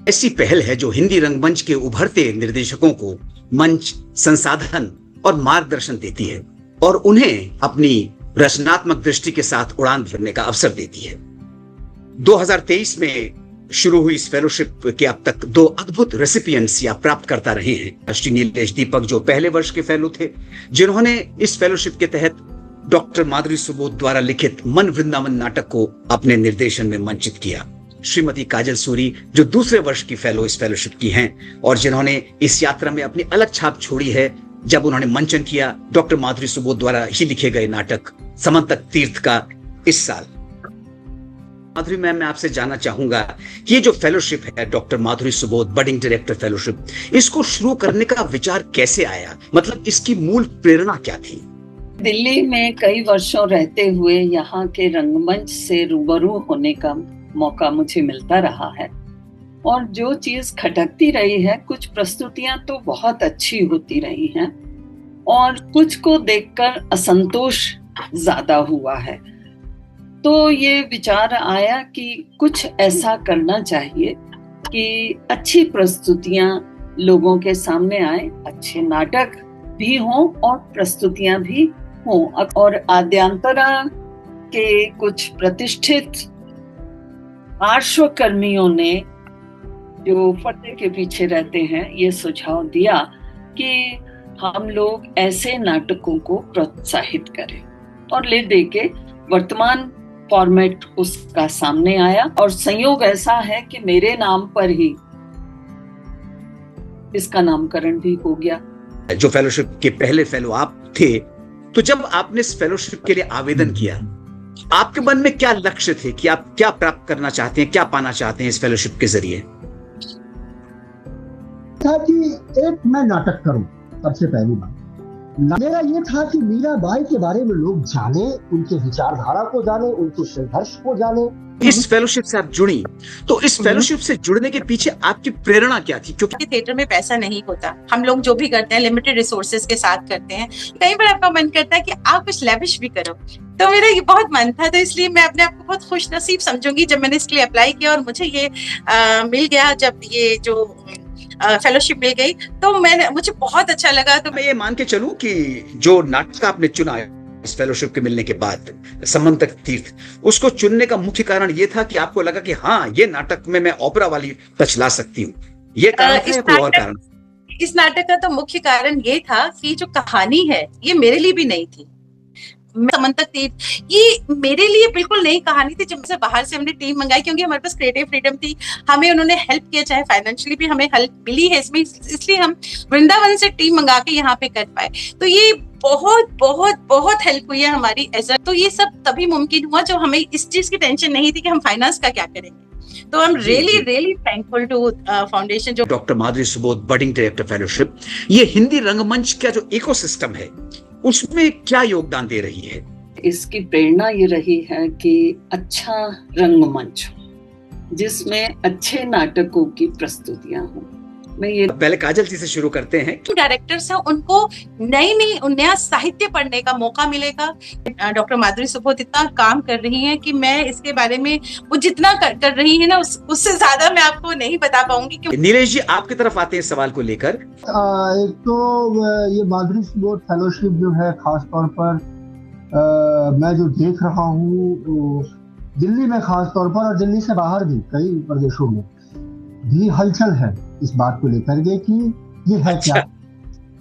ऐसी पहल है जो हिंदी रंगमंच के उभरते निर्देशकों को मंच, संसाधन और मार्गदर्शन देती है और उन्हें अपनी रचनात्मक दृष्टि के साथ उड़ान भरने का अवसर देती है। 2023 में शुरू हुई इस फेलोशिप के अब तक 2 अद्भुत रेसिपिएंट्स या प्राप्तकर्ता रहे हैं। श्री नीलेश दीपक जो पहले वर्ष के फेलो थे, जिन्होंने इस फेलोशिप के तहत डॉक्टर माधुरी सुबोध द्वारा लिखित मन वृंदावन नाटक को अपने निर्देशन में मंचित किया। श्रीमती काजल सूरी जो दूसरे वर्ष की फेलो इस फेलोशिप की हैं और जिन्होंने इस यात्रा में अपनी अलग छाप छोड़ी है जब उन्होंने मंचन किया डॉक्टर माधुरी सुबोध द्वारा ही लिखे गए नाटक समंतक तीर्थ का इस साल। माधुरी मैम, मैं आपसे जानना चाहूंगा कि ये जो फेलोशिप है डॉक्टर माधुरी सुबोध बडिंग डायरेक्टर फेलोशिप, इसको शुरू करने का विचार कैसे आया? मतलब इसकी मूल प्रेरणा क्या थी? दिल्ली में कई वर्षों रहते हुए यहाँ के रंगमंच से रूबरू होने का मौका मुझे मिलता रहा है और जो चीज खटकती रही है, कुछ प्रस्तुतियां तो बहुत अच्छी होती रही हैं और कुछ को देखकर असंतोष ज्यादा हुआ है। तो ये विचार आया कि कुछ ऐसा करना चाहिए कि अच्छी प्रस्तुतियां लोगों के सामने आए, अच्छे नाटक भी हों और प्रस्तुतियां भी हों। और आद्यांतरा के कुछ प्रतिष्ठित पार्श्वकर्मियों ने जो पर्दे के पीछे रहते हैं ये सुझाव दिया कि हम लोग ऐसे नाटकों को प्रोत्साहित करें और ले दे के वर्तमान फॉर्मेट उसका सामने आया और संयोग ऐसा है कि मेरे नाम पर ही इसका नामकरण भी हो गया। जो फेलोशिप के पहले फेलो आप थे, तो जब आपने इस फेलोशिप के लिए आवेदन किया, आपके मन में क्या लक्ष्य थे कि आप क्या प्राप्त करना चाहते हैं, क्या पाना चाहते हैं इस फेलोशिप के जरिए? था कि एक मैं नाटक करूं। सबसे पहली बात मेरा ये था कि मीराबाई के बारे में लोग जाने, उनके विचारधारा को जाने, उनके संघर्ष को जाने। इस फेलोशिप से आप जुड़ी, तो इस फेलोशिप से जुड़ने के पीछे आपकी प्रेरणा क्या थी? क्योंकि थिएटर में पैसा नहीं होता, हम लोग जो भी करते हैं लिमिटेड रिसोर्सेज के साथ करते हैं। कई बार आपका मन करता है कि आप कुछ लेविश भी करो, तो मेरा ये बहुत मन था। तो इसलिए मैं अपने आप को बहुत खुश नसीब समझूंगी जब मैंने इसके लिए अप्लाई किया और मुझे ये मिल गया। जब ये जो फेलोशिप मिल गई तो मुझे बहुत अच्छा लगा। तो मैं ये मान के चलूं कि जो नाटक आपने चुना है इस फेलोशिप के मिलने के बाद, समंतक तीर्थ, उसको चुनने का मुख्य कारण ये था कि आपको लगा कि हाँ, ये नाटक में मैं ओपेरा वाली टच ला सकती हूँ, ये कारण है कोई और कारण? इस नाटक का तो मुख्य कारण ये था कि जो कहानी है ये मेरे लिए भी नहीं थी। समंतक तीर्थ ये मेरे लिए बिल्कुल नई कहानी थी। जब से बाहर से हमने टीम मंगाई, क्योंकि हमारे पास क्रिएटिव फ्रीडम थी, हमें उन्होंने हेल्प किया, चाहे फाइनेंशियली भी हमें हेल्प मिली है इसमें, इसलिए हम वृंदावन से टीम मंगा के यहाँ पे कर पाए। तो ये बहुत बहुत बहुत हेल्प हुई है हमारी एज। तो ये सब तभी मुमकिन हुआ जब हमें इस चीज की टेंशन नहीं थी कि हम फाइनेंस का क्या करेंगे। तो हम रियली थैंकफुल टू फाउंडेशन। जो डॉक्टर माधुरी सुबोध बडिंग डायरेक्टर फेलोशिप, ये हिंदी रंगमंच का जो इकोसिस्टम है उसमें क्या योगदान दे रही है? इसकी प्रेरणा ये रही है कि अच्छा रंगमंच जिसमें अच्छे नाटकों की प्रस्तुतियां हों। मैं ये पहले काजल जी से शुरू करते हैं। डायरेक्टर्स हैं, उनको नया साहित्य पढ़ने का मौका मिलेगा। डॉक्टर माधुरी सुबोध इतना काम कर रही हैं कि मैं इसके बारे में वो जितना कर रही है ना उससे ज्यादा मैं आपको नहीं बता पाऊंगी। नीलेश जी, आपकी तरफ आते हैं सवाल को लेकर। एक तो ये माधुरी सुबोध फेलोशिप जो है, खास तौर पर मैं जो देख रहा हूँ दिल्ली में खास तौर पर और दिल्ली से बाहर भी कई प्रदेशों में भी हलचल है इस बात को लेकर के कि ये है क्या,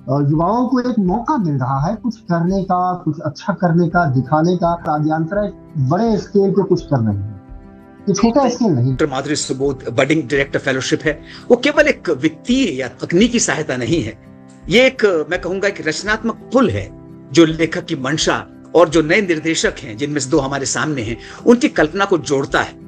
और युवाओं को एक मौका मिल रहा है कुछ करने का, कुछ अच्छा करने का, दिखाने का। आद्यांतरा बड़े स्केल पे कुछ कर रहे हैं, ये छोटा स्केल नहीं। डॉक्टर माधुरी सुबोध बडिंग डायरेक्टर फेलोशिप है, वो केवल एक वित्तीय या तकनीकी सहायता नहीं है, ये एक मैं कहूंगा एक रचनात्मक पुल है जो लेखक की मंशा और जो नए निर्देशक हैं जिनमें से 2 हमारे सामने हैं उनकी कल्पना को जोड़ता है